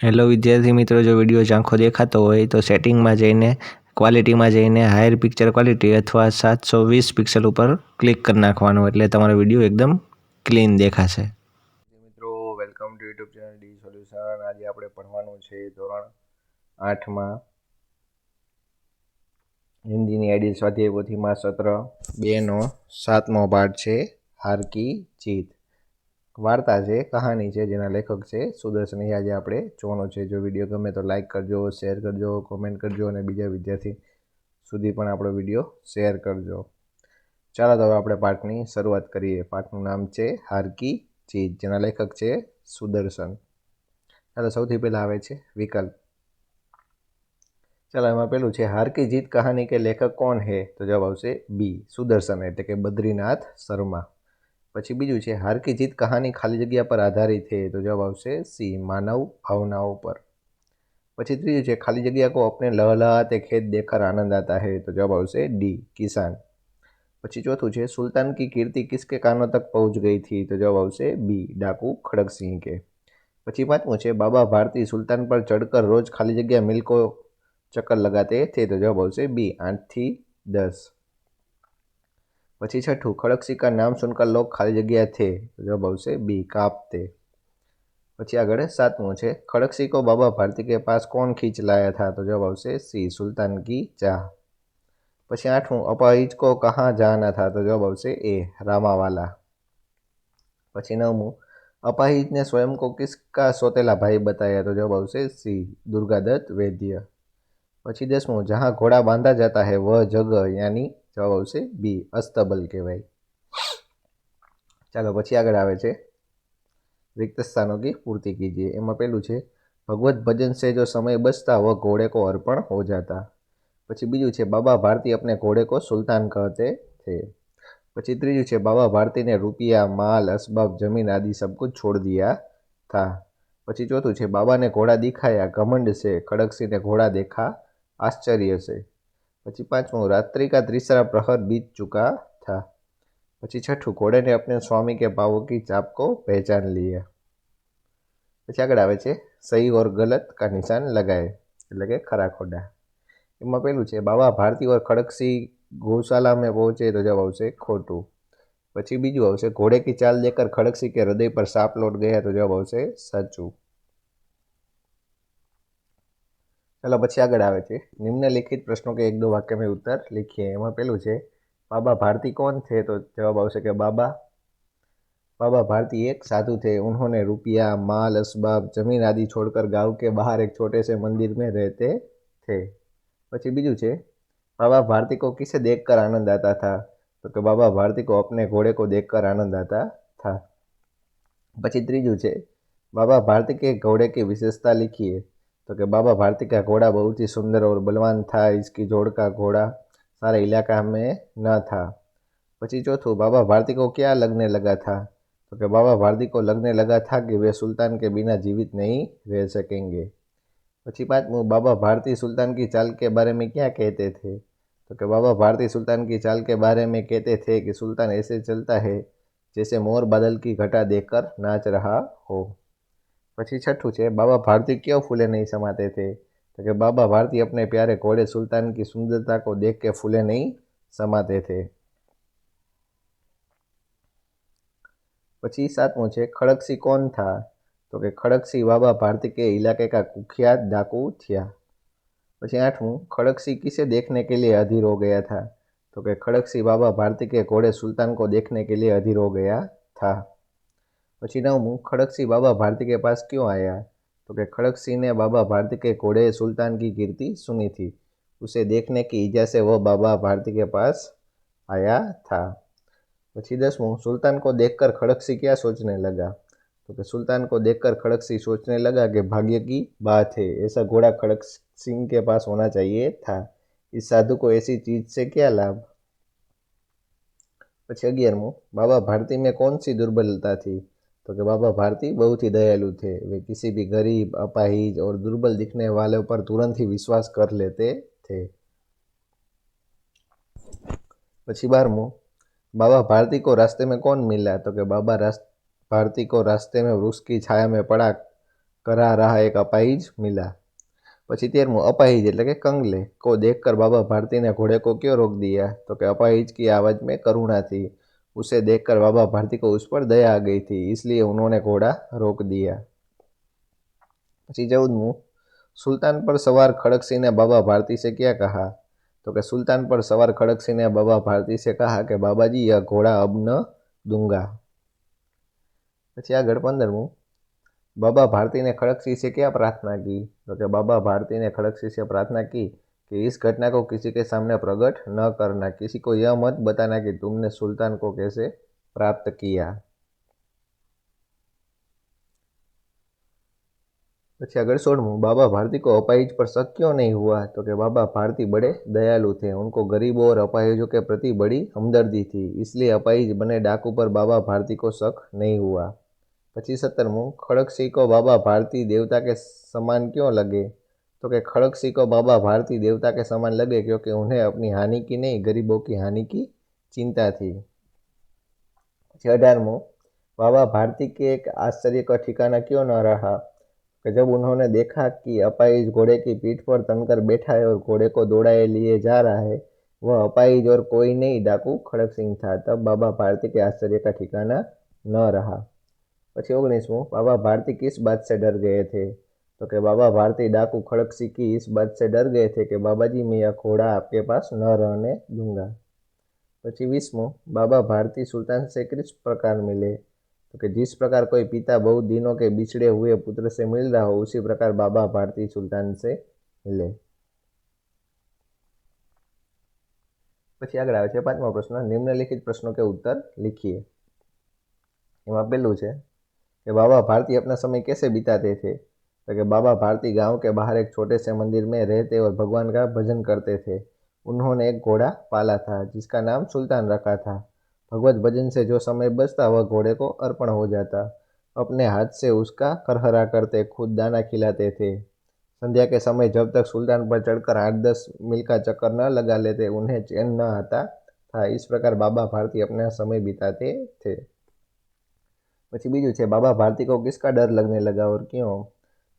Hello વિદ્યાર્થી મિત્રો, જો વિડીયો ઝાંખો દેખાતો હોય તો સેટિંગમાં જઈને ક્વોલિટીમાં જઈને હાયર પિક્ચર ક્વોલિટી અથવા 720 પિક્સલ ઉપર ક્લિક કરી નાખવાનું, એટલે તમારો વિડીયો એકદમ ક્લીન દેખાશે. મિત્રો, welcome to YouTube channel D solution. આજે આપણે ભણવાનું છે ધોરણ 8માં હિન્દીની આઈડિયલ સ્વાધ્યાય પોથીમાં સત્ર 2નો 7મો પાઠ છે હાર કી જીત. વાર્તા છે, કહાની છે, જેના લેખક છે સુદર્શન. આજે આપણે જોવાનો છે. જો વિડીયો ગમે તો લાઈક કરજો, શેર કરજો, કોમેન્ટ કરજો અને બીજા વિદ્યાર્થી સુધી પણ આપણો વિડીયો શેર કરજો. ચાલો તો હવે આપણે પાઠની શરૂઆત કરીએ. પાઠનું નામ છે હાર કી જીત, જેના લેખક છે સુદર્શન. ચાલો સૌથી પહેલાં આવે છે વિકલ્પ. ચાલો એમાં પેલું છે હાર કી જીત કહાની કે લેખક કોણ હે? તો જવાબ આવશે બી, સુદર્શન એટલે કે બદ્રીનાથ શર્મા. પછી બીજું છે હાર કી જીત કહાની ખાલી જગ્યા પર આધારિત है, તો જવાબ આવશે સી, માનવ ભાवनाओं पर. પછી ત્રીજું છે ખાલી જગ્યા को अपने लहलहाते खेत देखकर आनंद आता है, तो जवाब આવશે डी, किसान. પછી ચોથું છે सुल्तान की कीर्ति किसके कानों तक पहुंच गई थी, तो जवाब આવશે बी, डाकू खड़क सिंह के. પછી પાંચમું છે बाबा भारती सुल्तान पर चढ़कर रोज खाली जगह मिल को चक्कर लगाते थे, तो जवाब આવશે बी, 8 થી 10. પછી छठू खड़कसी का नाम सुनकर लोग खाली जगह थे, तो जवाब આવશે बी, कांपते. પછી આગળ સાતમું છે खड़कसी को बाबा भारती के पास कौन खींच लाया था, तो जवाब આવશે सी, सुल्तान की चाह. પછી આઠમું અપાहिज को कहाँ जाना था, तो जवाब આવશે ए, रामावाला. પછી નવમું અપાહિज ने स्वयं को किसका सौतेला भाई बताया, तो जवाब આવશે सी, दुर्गादत्त वैद्य. પછી દસમું जहाँ घोड़ा बांधा जाता है वह जगह यानी जवाब આવશે बी, અસ્તબલ કહેવાય. ચાલો પછી આગળ આવે છે रिक्त स्थानों की पूर्ति कीजिए. એમાં પેલું છે भगवत भजन से जो समय बचता वह घोड़े को अर्पण हो जाता. પછી બીજું છે बाबा भारती अपने घोड़े को सुल्तान कहते थे. પછી ત્રીજું છે बाबा भारती ने रुपया, माल, असबाब, जमीन आदि सब कुछ छोड़ दिया था. પછી ચોથું છે बाबा ने घोड़ा दिखाया घमंड से, खड़क सिंह ने घोड़ा देखा आश्चर्य से. પછી પાંચમું रात्रि का तीसरा प्रहर बीत चुका था. પછી छठू घोड़े ने अपने स्वामी के पावों की चाप को पहचान लिया. પછી આગળ આવે છે સહી और गलत का निशान लगाए, એટલે કે ખરા ખોટા. એમાં પેલું છે बाबा भारती और खड़क सिंह गौशाला में पहुंचे, तो जवाब આવશે ખોટું. પછી બીજું આવશે घोड़े की चाल देखकर खड़क सिंह के हृदय पर सांप लौट गया, तो जवाब આવશે સાચું. चलो પછી આગળ આવે છે निम्नलिखित प्रश्नों के एक दो वाक्य में उत्तर लिखिए. એમાં પેલું છે बाबा भारती कौन थे, तो जवाब આવશે કે बाबा भारती एक साधु थे. उन्होंने रुपया, माल, असबाब, जमीन आदि छोड़कर गांव के बाहर एक छोटे से मंदिर में रहते थे. પછી બીજું છે बाबा भारती को किसे देखकर आनंद आता था, तो कि बाबा भारती को अपने घोड़े को देखकर आनंद आता था. પછી ત્રીજું છે बाबा भारती के घोड़े की विशेषता लिखिए, तो कि बाबा भारती का घोड़ा बहुत ही सुंदर और बलवान था. इसकी जोड़ का घोड़ा सारे इलाका में न था. પછી ચોથું बाबा भारती को क्या लगने लगा था, तो कि बाबा भारती को लगने लगा था कि वे सुल्तान के बिना जीवित नहीं रह सकेंगे. પછી પાંચમું बाबा भारती सुल्तान की चाल के बारे में क्या कहते थे, तो कि बाबा भारती सुल्तान की चाल के बारे में कहते थे कि सुल्तान ऐसे चलता है जैसे मोर बादल की घटा देखकर नाच रहा हो. પછી छठू છે बाबा भारती क्यों फूले नहीं समाते थे, तो कि बाबा भारती अपने प्यारे घोड़े सुल्तान की सुंदरता को देख के फूले नहीं समाते थे. પછી સાતમું છે खड़कसी कौन था, तो कि खड़कसी बाबा भारती के इलाके का कुख्यात डाकू था. પછી आठवां खड़कसी किसे देखने के लिए अधीर हो गया था, तो कि खड़कसी बाबा भारती के घोड़े सुल्तान को देखने के लिए अधीर हो गया था. પછી नवमું खड़कसी बाबा भारती के पास क्यों आया, तो कि खड़कसी ने बाबा भारती के घोड़े सुल्तान की कीर्ति सुनी थी. उसे देखने की इच्छा से वह बाबा भारती के पास आया था. પછી दसवां सुल्तान को देखकर खड़कसी क्या सोचने लगा, तो कि सुल्तान को देखकर खड़कसी सोचने लगा कि भाग्य की बात है, ऐसा घोड़ा खड़क सिंह के पास होना चाहिए था. इस साधु को ऐसी चीज से क्या लाभ. પછી 11मुं बाबा भारती में कौन सी दुर्बलता थी, तो कि बाबा भारती बहुत ही दयालु थे. वे किसी भी गरीब, अपाहिज और दुर्बल दिखने वाले पर तुरंत ही विश्वास कर लेते थे. પછી 12मुं बाबा भारती को रास्ते में कौन मिला, तो कि बाबा भारती को रास्ते में वृक्ष की छाया में पड़ा करा रहा एक अपाहिज मिला। પછી 13મું अपाहिज એટલે કે कंगले को देखकर बाबा भारती ने घोड़े को क्यों रोक दिया? तो कि अपाहिज की आवाज में करुणा थी। उसे देखकर बाबा भारती को उस पर दया आ गई थी, इसलिए उन्होंने घोड़ा रोक दिया। પછી 14મું सुल्तान पर सवार खड़क सिंह ने बाबा भारती से क्या कहा? तो कि सुल्तान पर सवार खड़क सिंह ने बाबा भारती से कहा कि बाबा जी यह घोड़ा अब न दूंगा। પછી આગળ 15મું बाबा भारती ने खड़क सिंह से क्या प्रार्थना की? तो कि बाबा भारती ने खड़क सिंह से प्रार्थना की कि इस घटना को किसी के सामने प्रकट न करना, किसी को यह मत बताना कि तुमने सुल्तान को कैसे प्राप्त किया। પછી આગળ 16મું बाबा भारती को अपाहिज पर शक क्यों नहीं हुआ? तो कि बाबा भारती बड़े दयालु थे, उनको गरीबों और अपाहिजों के प्रति बड़ी हमदर्दी थी, इसलिए अपाहिज बने डाकू पर बाबा भारती को शक नहीं हुआ। પછી 17મું खड़क सिंह को बाबा भारती देवता के समान क्यों लगे? तो कि खड़क सिंह को बाबा भारती देवता के समान लगे क्योंकि उन्हें अपनी हानि की नहीं, गरीबों की हानि की चिंता थी। પછી 18મું बाबा भारती के एक आश्चर्य का ठिकाना क्यों न रहा? कि जब उन्होंने देखा कि अपाहिज घोड़े की पीठ पर तनकर बैठा है और घोड़े को दौड़ाए लिए जा रहा है, वह अपाहिज और कोई नहीं डाकू खड़क सिंह था, तब बाबा भारती के आश्चर्य का ठिकाना न रहा। પછી 19મું बाबा भारती किस बात से डर गए थे? तो कि बाबा भारती डाकू खड़क सिंह की इस बात से डर गए थे कि बाबा जी मैं यह घोड़ा आपके पास न रहने दूंगा। પછી 20મું बाबा भारती सुल्तान से किस प्रकार मिले? तो कि जिस प्रकार कोई पिता बहुत दिनों के बिछड़े हुए पुत्र से मिल रहा हो, उसी प्रकार बाबा भारती सुल्तान से मिले। પછી આગળ આવે છે 5મો પ્રશ્ન, નિમ્નલિખિત પ્રશ્નો के उत्तर लिखिए। એમાં પહેલું છે कि बाबा भारती अपना समय कैसे बिताते थे? तो कि बाबा भारती गांव के बाहर एक छोटे से मंदिर में रहते और भगवान का भजन करते थे। उन्होंने एक घोड़ा पाला था जिसका नाम सुल्तान रखा था। भगवत भजन से जो समय बचता वह घोड़े को अर्पण हो जाता। अपने हाथ से उसका करहरा करते, खुद दाना खिलाते थे। संध्या के समय जब तक सुल्तान पर चढ़कर 8-10 मील का चक्कर न लगा लेते उन्हें चैन न आता था। इस प्रकार बाबा भारती अपना समय बिताते थे। પછી બીજું છે बाबा भारती को किसका डर लगने लगा और क्यों?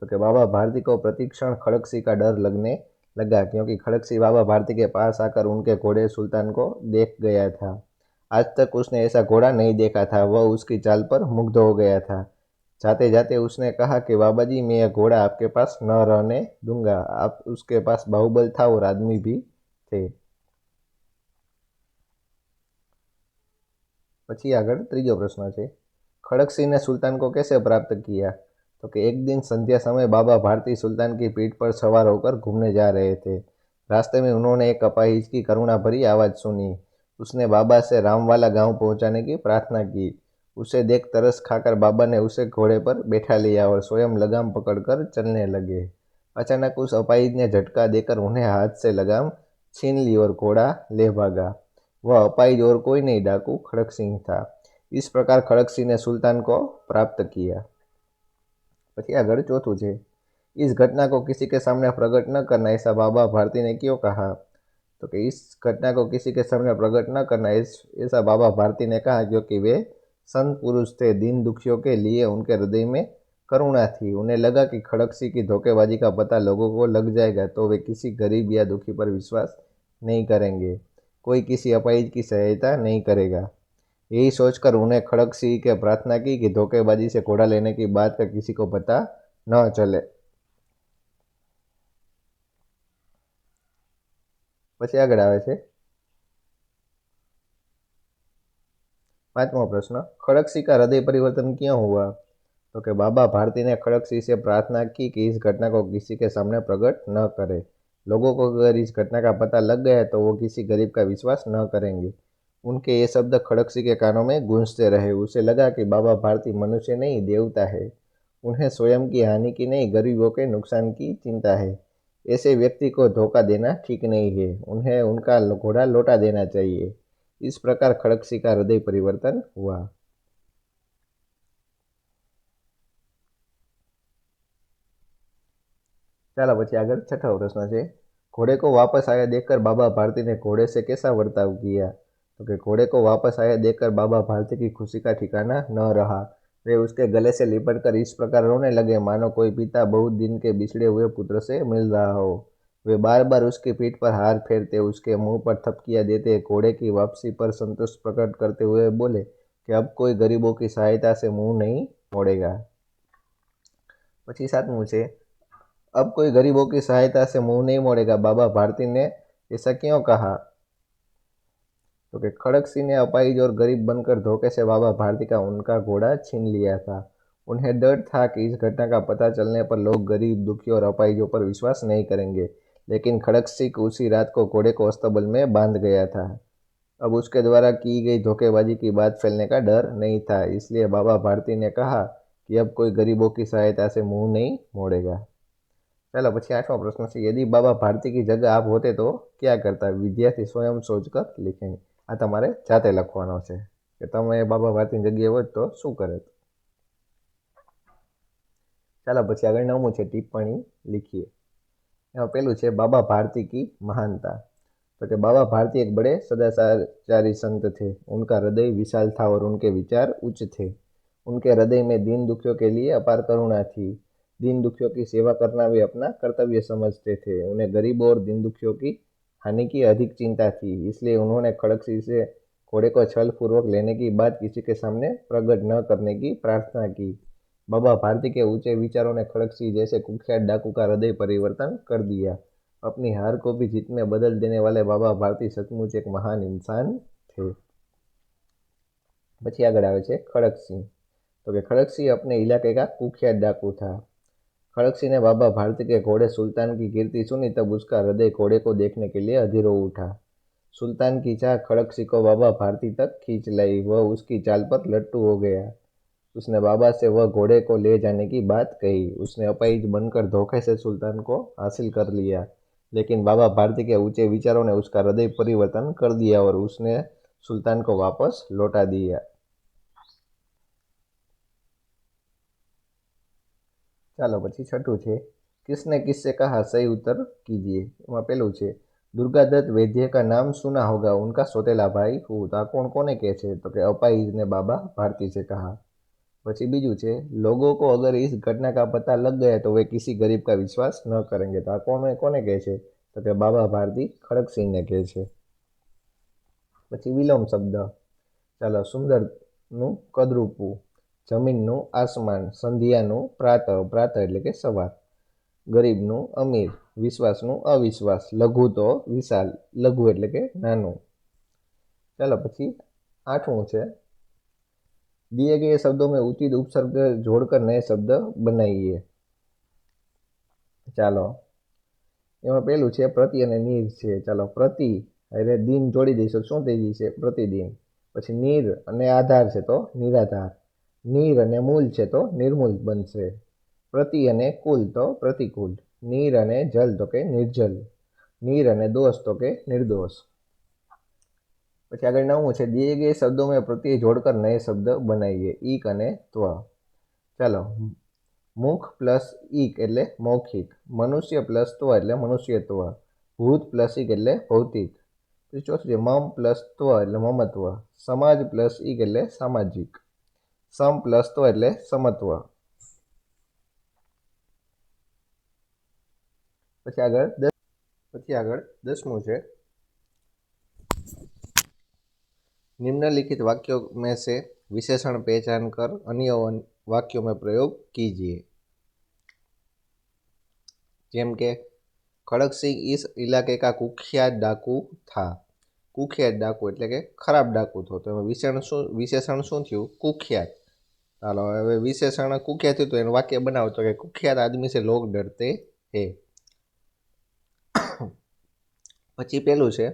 तो कि बाबा भारती को प्रतिक्षण खड़क सिंह का डर लगने लगा क्योंकि खड़क सिंह बाबा भारती के पास आकर उनके घोड़े सुल्तान को देख गया था। आज तक उसने ऐसा घोड़ा नहीं देखा था, वह उसकी चाल पर मुग्ध हो गया था। जाते जाते उसने कहा कि बाबा जी मैं यह घोड़ा आपके पास न रहने दूंगा। आप उसके पास बाहुबल था और आदमी भी थे। પછી આગળ ત્રીજો પ્રશ્ન છે, खड़क सिंह ने सुल्तान को कैसे प्राप्त किया? तो कि एक दिन संध्या समय बाबा भारती सुल्तान की पीठ पर सवार होकर घूमने जा रहे थे। रास्ते में उन्होंने एक अपाहिज की करुणा भरी आवाज़ सुनी। उसने बाबा से रामवाला गांव पहुंचाने की प्रार्थना की। उसे देख तरस खाकर बाबा ने उसे घोड़े पर बैठा लिया और स्वयं लगाम पकड़कर चलने लगे। अचानक उस अपाहिज ने झटका देकर उन्हें हाथ से लगाम छीन ली और घोड़ा ले भागा। वह अपाहिज और कोई नहीं डाकू खड़क सिंह था। इस प्रकार खड़क सिंह ने सुल्तान को प्राप्त किया। પછી આગળ ચોથું છે, इस घटना को किसी के सामने प्रकट न करना ऐसा बाबा भारती ने क्यों कहा? तो कि इस घटना को किसी के सामने प्रकट न करना ऐसा बाबा भारती ने कहा क्योंकि वे संत पुरुष थे। दीन दुखियों के लिए उनके हृदय में करुणा थी। उन्हें लगा कि खड़क सिंह की धोखेबाजी का पता लोगों को लग जाएगा तो वे किसी गरीब या दुखी पर विश्वास नहीं करेंगे, कोई किसी अपाहिज की सहायता नहीं करेगा। यही सोचकर उन्हें खड़क सिंह के प्रार्थना की कि धोखेबाजी से घोड़ा लेने की बात का किसी को पता न चले। પછી આગળ આવે છે 5મો प्रश्न, खड़क सिंह का हृदय परिवर्तन क्यों हुआ? तो कि बाबा भारती ने खड़क सिंह से प्रार्थना की कि इस घटना को किसी के सामने प्रकट न करे। लोगों को अगर इस घटना का पता लग गया तो वो किसी गरीब का विश्वास न करेंगे। उनके ये शब्द खड़क सिंह के कानों में गूंजते रहे। उसे लगा कि बाबा भारती मनुष्य नहीं देवता है। उन्हें स्वयं की हानि की नहीं, गरीबों के नुकसान की चिंता है। ऐसे व्यक्ति को धोखा देना ठीक नहीं है। उन्हें उनका घोड़ा लौटा देना चाहिए। इस प्रकार खड़क सिंह का हृदय परिवर्तन हुआ। चलो પછી આગળ छठो प्रश्न છે, घोड़े को वापस आया देखकर बाबा भारती ने घोड़े से कैसा बर्ताव किया? तो कि घोड़े को वापस आया देखकर बाबा भारती की खुशी का ठिकाना न रहा। वे उसके गले से लिपट कर इस प्रकार रोने लगे मानो कोई पिता बहुत दिन के बिछड़े हुए पुत्र से मिल रहा हो। वे बार बार उसकी पीठ पर हाथ फेरते, उसके मुंह पर थपकियां देते, घोड़े की वापसी पर संतोष प्रकट करते हुए बोले कि अब कोई गरीबों की सहायता से मुंह नहीं मोड़ेगा। પછી सातमું છે, अब कोई गरीबों की सहायता से मुंह नहीं मोड़ेगा। बाबा भारती ने ऐसा क्यों कहा? तो कि खड़क सिंह ने अपाहिज और गरीब बनकर धोखे से बाबा भारती का उनका घोड़ा छीन लिया था। उन्हें डर था कि इस घटना का पता चलने पर लोग गरीब, दुखी और अपाहिजों पर विश्वास नहीं करेंगे। लेकिन खड़क सिंह उसी रात को घोड़े को अस्तबल में बांध गया था। अब उसके द्वारा की गई धोखेबाजी की बात फैलने का डर नहीं था, इसलिए बाबा भारती ने कहा कि अब कोई गरीबों की सहायता से मुंह नहीं मोड़ेगा। चलो પછી 8મો પ્રશ્ન છે, यदि बाबा भारती की जगह आप होते तो क्या करता? विद्यार्थी स्वयं सोचकर लिखें। આ તમારે જાતે લખવાનો છે કે તમે બાબા ભારતીની જગ્યાએ હોત તો શું કરે। ચાલો પછી આગળ 9મું છે, ટિપ્પણી લીખીએ। એમાં પહેલું છે, बाबा भारती की महानता। तो कि बाबा भारती एक बड़े सदाचारी संत थे। उनका हृदय विशाल था और उनके विचार उच्च थे। उनके हृदय में दीन दुखियों के लिए अपार करुणा थी। दीन दुखियों की सेवा करना वे अपना कर्तव्य समझते थे। उन्हें गरीबों और दीन दुखियों की हानि की अधिक चिंता थी, इसलिए उन्होंने खड़गसिंह से घोड़े को छल पूर्वक लेने की बात किसी के सामने प्रकट न करने की प्रार्थना की। बाबा भारती के ऊंचे विचारों ने खड़गसिंह जैसे कुख्यात डाकू का हृदय परिवर्तन कर दिया। अपनी हार को भी जीत में बदल देने वाले बाबा भारती सचमुच एक महान इंसान थे। પછી આગળ આવે છે खड़गसिंह। तो कि खड़गसिंह अपने इलाके का कुख्यात डाकू था। खड़गसिंह ने बाबा भारती के घोड़े सुल्तान की कीर्ति सुनी तब उसका हृदय घोड़े को देखने के लिए अधीर हो उठा। सुल्तान की चाह खड़गसिंह को बाबा भारती तक खींच लाई। वह उसकी चाल पर लट्टू हो गया। उसने बाबा से वह घोड़े को ले जाने की बात कही। उसने अपाहिज बनकर धोखे से सुल्तान को हासिल कर लिया, लेकिन बाबा भारती के ऊंचे विचारों ने उसका हृदय परिवर्तन कर दिया और उसने सुल्तान को वापस लौटा दिया। ચાલો પછી છઠ્ઠું છે, किसने किससे कहा? सही उत्तर कीजिए। એમાં પહેલું છે, दुर्गादत्त वैद्य का नाम सुना होगा, उनका सौतेला भाई हूँ। तो આ કોણ કોને કહે છે? તો કે અપાહિજ ने बाबा भारती से कहा। પછી બીજું છે, लोगों को अगर इस घटना का पता लग गया तो वे किसी गरीब का विश्वास न करेंगे। तो આ કોને કહે છે? તો કે બાબા ભારતી ખડગસિંહને કહે છે। પછી વિલોમ શબ્દ, ચાલો, સુંદરનું કદરૂપું, જમીનનું આસમાન, સંધ્યાનું પ્રાતઃ, પ્રાતઃ એટલે કે સવાર, ગરીબનું અમીર, વિશ્વાસનું અવિશ્વાસ, લઘુ તો વિશાલ, લઘુ એટલે કે નાનું। ચાલો પછી 8મું છે, दिए गए शब्दों में उचित उपसर्ग जोड़कर नए शब्द बनाइए। ચાલો એમાં પહેલું છે, પ્રતિ અને નીર છે। ચાલો, પ્રતિ એટલે દિન જોડી દઈશું, શું થઈ જશે? પ્રતિદિન। પછી નીર અને આધાર છે તો નિરાધાર, નીર અને મૂલ છે તો નિર્મૂલ બનશે, પ્રતિ અને કુલ તો પ્રતિકૂલ, નીર અને જલ તો કે નિર્જલ, નીર અને દોષ તો કે निर्दोष। પછી આગળ 9મું છે, दिए गए शब्दों में प्रत्यय जोड़कर नए शब्द बनाइए। ईक અને त्व। ચાલો, મુખ પ્લસ ઈક એટલે મૌખિક, મનુષ્ય પ્લસ ત્વ એટલે મનુષ્યત્વ, ભૂત પ્લસ ઈક એટલે ભૌતિક। પછી ચોથું છે, મમ પ્લસ ત્વ એટલે મમત્વ, સમાજ પ્લસ ઈક એટલે સામાજિક, સમ પ્લસ ત્વ એટલે સમત્વ। પછી આગળ 10મું છે, निम्नलिखित वाक्यों में से विशेषण पहचान कर अन्य वाक्यों में प्रयोग कीजिए। જેમ કે खड़गसिंह इस इलाके का कुख्यात डाकू था। कुख्यात डाकू એટલે કે ખરાબ ડાકુ હતો। તો વિશેષણ શું થયું? कुख्यात। ચાલો હવે વિશેષણ कुख्यात થયું તો એનું વાક્ય બનાવો। તો કે कुख्यात आदमी से लोग डरते हैं। પછી પેલું છે,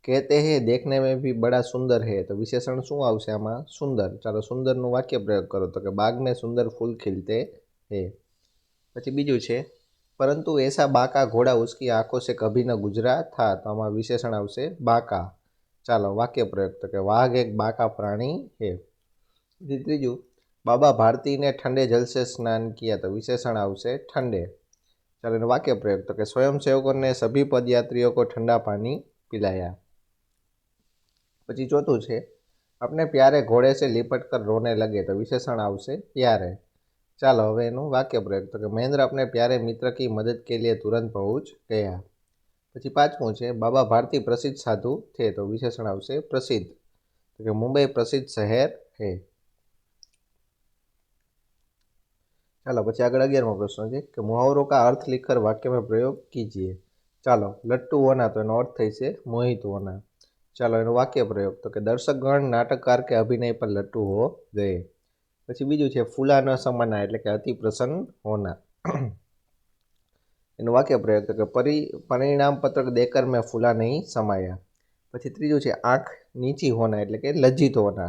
कहते हैं देखने में भी बड़ा सुंदर है। तो विशेषण શું આવશે આમાં? સુંદર। ચાલો સુંદરનું વાક્ય પ્રયોગ કરો। તો કે बाग में सुंदर फूल खिलते हैं। પછી બીજું છે, परंतु ऐसा बाका घोड़ा उसकी आंखों से कभी न गुजरा था। तो आमा विशेषण आवशे बाका। चालो वाक्य प्रयोग। तो कि वाघ एक बाका प्राणी है। तीजू, बाबा भारती ने ठंडे जल से स्नान किया। तो विशेषण आवशे ठंडे। चलो वाक्य प्रयोग। तो कि स्वयंसेवकों ने सभी पदयात्रियों को ठंडा पानी पिलाया। પછી ચોથું છે, अपने प्यारे घोड़े से लिपट कर रोने लगे तो विशेषण आवशे प्यारे। चालो हवे एनुं वाक्य प्रयोग तो कि महेंद्र अपने प्यारे मित्र की मदद के लिए तुरंत पहुंच गया। पछी पांचमું છે बाबा भारती प्रसिद्ध साधु थे तो विशेषण आवशे प्रसिद्ध तो कि मुंबई प्रसिद्ध शहर है। चलो पछी आगळ 11मो प्रश्न है कि मुहावरों का अर्थ लिखकर वाक्य में प्रयोग कीजिए। चलो लट्टू होना तो एनो अर्थ थशे मोहित होना। चलो एनो वाक्य प्रयोग तो कि दर्शकगण नाटककार के अभिनय पर लट्टू हो गए। पछी बीजू है फूला न समाना एटले के अति प्रसन्न होना। एनु वाक्य प्रयोग तो कि परिणाम पत्रक देकर मैं फूला नहीं समाया। पछी त्रीजू है आँख नीची होना एटले के लज्जित होना।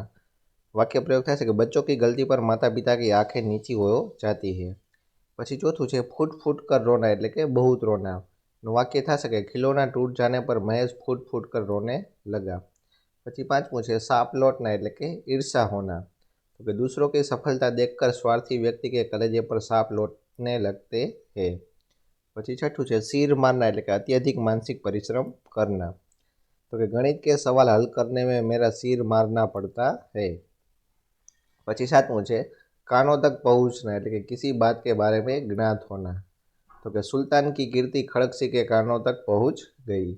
वाक्य प्रयोग था कि बच्चों की गलती पर माता पिता की आंखें नीची हो जाती है। पछी चौथुं है फूट फूट कर रोना एटले के बहुत रोना। वाक्य था कि खिलौना टूट जाने पर महेश फूट फूट कर रोने लगा। पछी पांचमुं है साप लौटना एटले के ईर्षा होना तो कि दूसरों की सफलता देखकर स्वार्थी व्यक्ति के कलेजे पर सांप लौटने लगते हैं। पछी छठुं है सिर मारना एटले के अत्यधिक मानसिक परिश्रम करना तो कि गणित के सवाल हल करने में मेरा सिर मारना पड़ता है। पछी सातमुं है कानों तक पहुंचना एटले कि किसी बात के बारे में ज्ञात होना तो कि सुल्तान की कीर्ति खड़गसी के कानों तक पहुंच गई।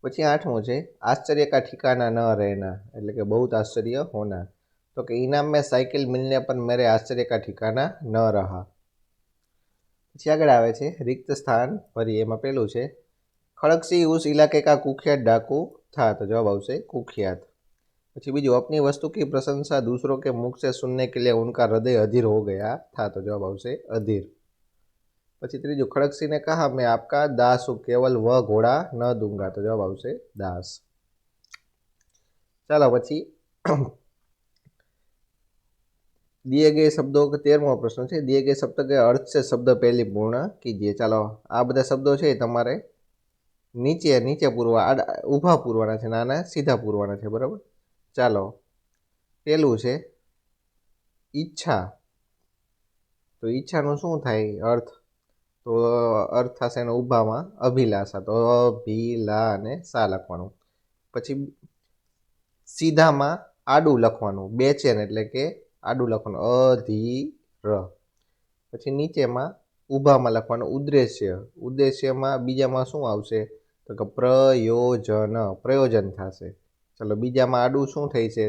पछी आठमुं है आश्चर्य का ठिकाना न रहना एटले कि बहुत आश्चर्य होना तो कि इनाम में साइकिल मिलने पर मेरे आश्चर्य का ठिकाना न रहा। पछी आगळ आवे छे रिक्त स्थान भरिए। एमां पहेलुं छे खड़गसी उस इलाके का कुख्यात डाकू था तो जवाब आवशे कुख्यात। पछी बीजू अपनी वस्तु की प्रशंसा दूसरों के मुख से सुनने के लिए उनका हृदय अधीर हो गया था तो जवाब आवशे अधीर। पछी त्रीजू खड़गसी ने कहा मैं आपका दास हूँ केवल वह घोड़ा न दूंगा तो जवाब आवशे दास। चलो पछी दिए गए शब्दों का 13मो प्रश्न है दिए गए शब्द के अर्थ से शब्द पहले पूर्ण कीजिए। चलो आ बधा शब्दों है तमारे नीचे नीचे पूरवा ऊभा पूरवाना छे नाना सीधा पूरवाना छे बराबर। चलो पहेलुं छे ઈચ્છા तो ઈચ્છાનું શું થાય अर्थ तो अर्थ थशे एनो ઊભામાં અભિલાષા तो અભિલા અને સા લખવાનું। પછી સીધામાં આડું લખવાનું બેચેન એટલે કે આડું લખવાનું અધીર। પછી નીચેમાં ઊભામાં લખવાનું ઉદ્દેશ્ય ઉદ્દેશ્યમાં બીજામાં શું આવશે તો કે પ્રયોજન પ્રયોજન થશે। ચલો બીજામાં આડું શું થઈ છે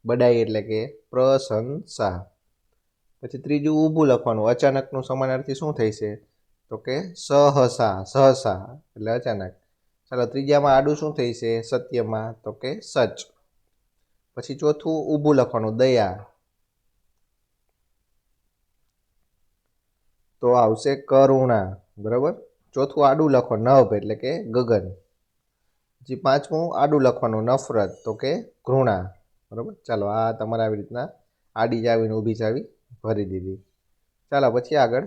બડાઈ એટલે કે પ્રશંસા। પછી ત્રીજું ઊભું લખવાનું અચાનકનું સમાનાર્થી શું થઈ છે તો કે સહસા સહસા એટલે અચાનક। ચાલો ત્રીજામાં આડું શું થઈ છે સત્યમાં તો કે સચ। પછી ચોથું ઊભું લખવાનું દયા તો આવશે કરુણા બરાબર। ચોથું આડું લખો નભ એટલે કે ગગન। પછી પાંચમું આડું લખવાનું નફરત તો કે ઘૃણા બરાબર। ચાલો આ તમારે આવી રીતના આડી ચાવી ને ઊભી ચાવી ભરી દીધી। ચાલો પછી આગળ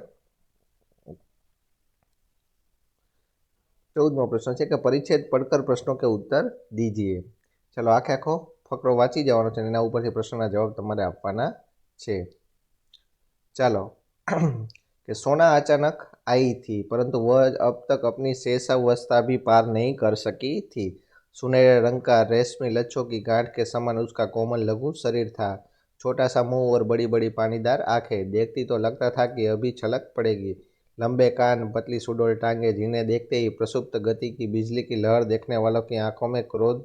14મો પ્રશ્ન છે કે પરિચ્છેદ पढ़कर प्रश्नों के उत्तर दीजिए। चलो आखे आखो फकरो वांची जवानो छे एना उपरथी प्रश्नना जवाब तमारे आपवाना छे। चलो कि सोना अचानक आई थी परंतु वह अब तक अपनी शेषावस्था भी पार नहीं कर सकी थी। सुनहरे रंग का रेशमी लच्छों की गांठ के समान उसका कोमल लघु शरीर था। छोटा सा मुंह और बड़ी बड़ी पानीदार आंखें देखती तो लगता था कि अभी छलक पड़ेगी। लंबे कान पतली सुडौल टांगे जिन्हें देखते ही प्रसुप्त गति की बिजली की लहर देखने वालों की आंखों में क्रोध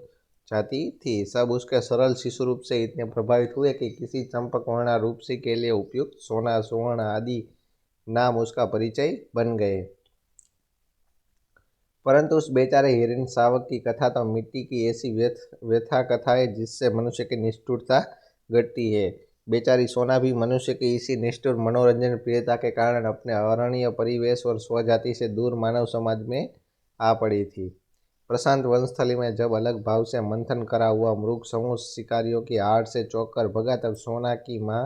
जाती थी। सब उसके सरल शिशु रूप से इतने प्रभावित हुए कि किसी चंपकवर्णा रूपसी के लिए उपयुक्त सोना सुवर्ण आदि नाम उसका परिचय बन गए। परंतु उस बेचारे हिरण शावक की कथा तो मिट्टी की ऐसी व्यथा कथा है जिससे मनुष्य की निष्ठुरता घटती है। बेचारी सोना भी मनुष्य की इसी निष्ठुर मनोरंजन प्रियता के कारण अपने अरण्य परिवेश और स्वजाति से दूर मानव समाज में आ पड़ी थी। प्रशांत वनस्थली में जब अलग भाव से मंथन करा हुआ मृग समूह शिकारियों की आड़ से चौंक कर भगा तब सोना की माँ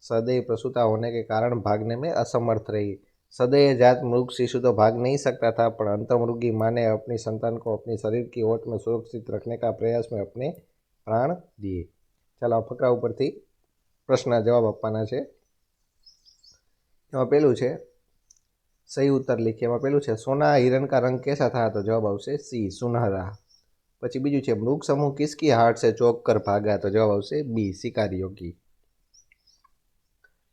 सदैव प्रसूता होने के कारण भागने में असमर्थ रही। सदैव जात मृग शिशु तो भाग नहीं सकता था पर अंतर्मृगी माँ ने अपनी संतान को अपनी शरीर की ओट में सुरक्षित रखने का प्रयास में अपने प्राण दिए। चलो फकरा उपरथी प्रश्न जवाब आपवाना छे। एमां पहेलुं छे सही उत्तर लिखिए। एमां पहेलुं छे सोना हिरण का रंग कैसा था तो जवाब आवशे सी सुनहरा। પછી બીજું છે મૃગ समूह किसकी हार्ट से चौक कर भागा, तो जवाब આવશે बी शिकारियों की।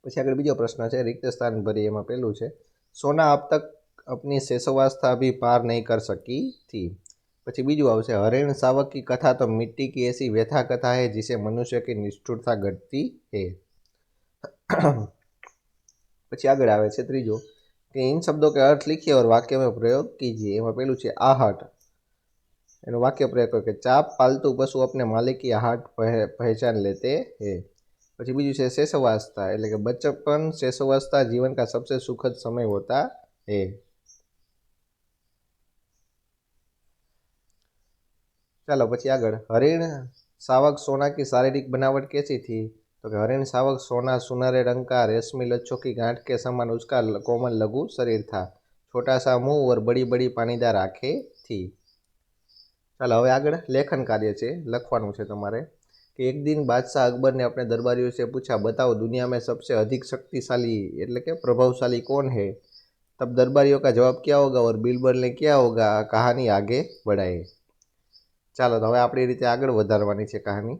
પછી આગળ બીજો પ્રશ્ન છે रिक्त स्थान भरी, એમાં પહેલું છે सोना अब तक अपनी शेषवावस्था भी पार नहीं कर सकी थी। પછી બીજું આવશે हरिण शावक की कथा तो मिट्टी की ऐसी व्यथा कथा है जिसे मनुष्य की निष्ठुरता घटती है। પછી આગળ આવે છે ત્રીજો કે इन शब्दों के अर्थ लिखिए और वाक्य में प्रयोग कीजिए। એમાં પહેલું છે आहट, એનો વાક્ય પ્રયોગ કરો કે ચાપ पालतू पशु अपने मालिक की आहट पहचान लेते हैं। પછી બીજું છે શેષવાवस्था, એટલે કે बचपन शैशवावस्था जीवन का सबसे सुखद समय होता है। ચાલો પછી આગળ हरिण शावक सोना की शारीरिक बनावट कैसी थी, तो कि हरिण शावक सोना सुनहरे रंग का रेशमी लच्छों की गांठ के समान उसका कोमल लघु शरीर था, छोटा सा मुंह और बड़ी बड़ी पानीदार आंखें थी। ચાલો હવે આગળ લેખન કાર્ય છે, લખવાનું છે તમારે कि एक दिन बादशाह अकबर ने अपने दरबारियों से पूछा बताओ दुनिया में सबसे अधिक शक्तिशाली એટલે કે प्रभावशाली कौन है। तब दरबारियों का जवाब क्या होगा और बीरबल ने क्या होगा कहानी आगे बढ़ाए। ચાલો તો હવે આપણી રીતે આગળ વધારવાની છે કહાની।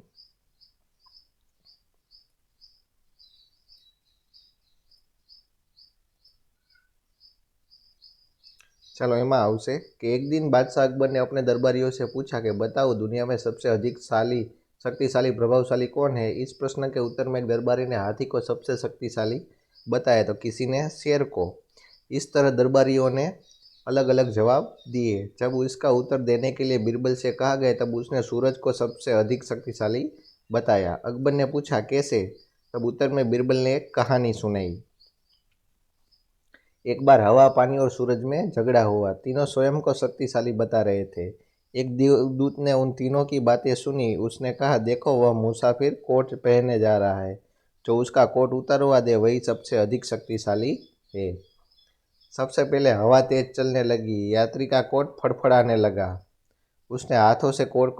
चलो एमा आवशे कि एक दिन बादशाह अकबर ने अपने दरबारियों से पूछा कि बताओ दुनिया में सबसे अधिक शक्तिशाली प्रभावशाली कौन है। इस प्रश्न के उत्तर में एक दरबारी ने हाथी को सबसे शक्तिशाली बताया तो किसी ने शेर को। इस तरह दरबारियों ने अलग अलग जवाब दिए। जब इसका उत्तर देने के लिए बीरबल से कहा गया तब उसने सूरज को सबसे अधिक शक्तिशाली बताया। अकबर ने पूछा कैसे, तब उत्तर में बीरबल ने एक कहानी सुनाई। एक बार हवा, पानी और सूरज में झगड़ा हुआ। तीनों स्वयं को शक्तिशाली बता रहे थे। एक दूत ने उन तीनों की बातें सुनी। उसने कहा देखो वह मुसाफिर कोट पहनने जा रहा है, जो उसका कोट उतारवा दे वही सबसे अधिक शक्तिशाली है। सबसे पहले हवा तेज चलने लगी, यात्री का कोट फड़फड़ाने लगा। उसने हाथों से कोट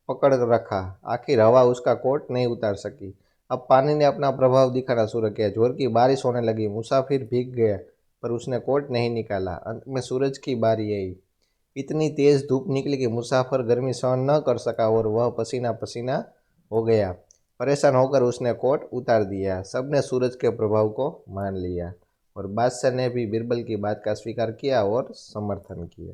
पकड़ रखा, आखिर हवा उसका कोट नहीं उतार सकी। अब पानी ने अपना प्रभाव दिखाना शुरू किया, जोर की बारिश होने लगी। मुसाफिर भीग गया पर उसने कोट नहीं निकाला। अंत में सूरज की बारी आई। इतनी तेज धूप निकली कि मुसाफिर गर्मी सहन न कर सका और वह पसीना पसीना हो गया। परेशान होकर उसने कोट उतार दिया। सबने सूरज के प्रभाव को मान लिया और बादशाह ने भी बीरबल की बात का स्वीकार किया और समर्थन किया।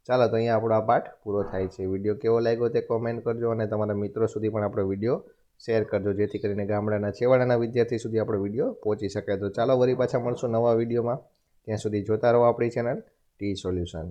ચાલો તો અહીંયા આપણો આ પાઠ પૂરો થાય છે। વિડીયો કેવો લાગ્યો તે કોમેન્ટ કરજો અને તમારા મિત્રો સુધી પણ આપણો વિડીયો શેર કરજો, જેથી કરીને ગામડાના છેવાડાના વિદ્યાર્થી સુધી આપણો વિડીયો પહોંચી શકે। તો ચાલો વળી પાછા મળશું નવા વિડીયોમાં, ત્યાં સુધી જોતા રહો આપણી ચેનલ ટી સોલ્યુશન।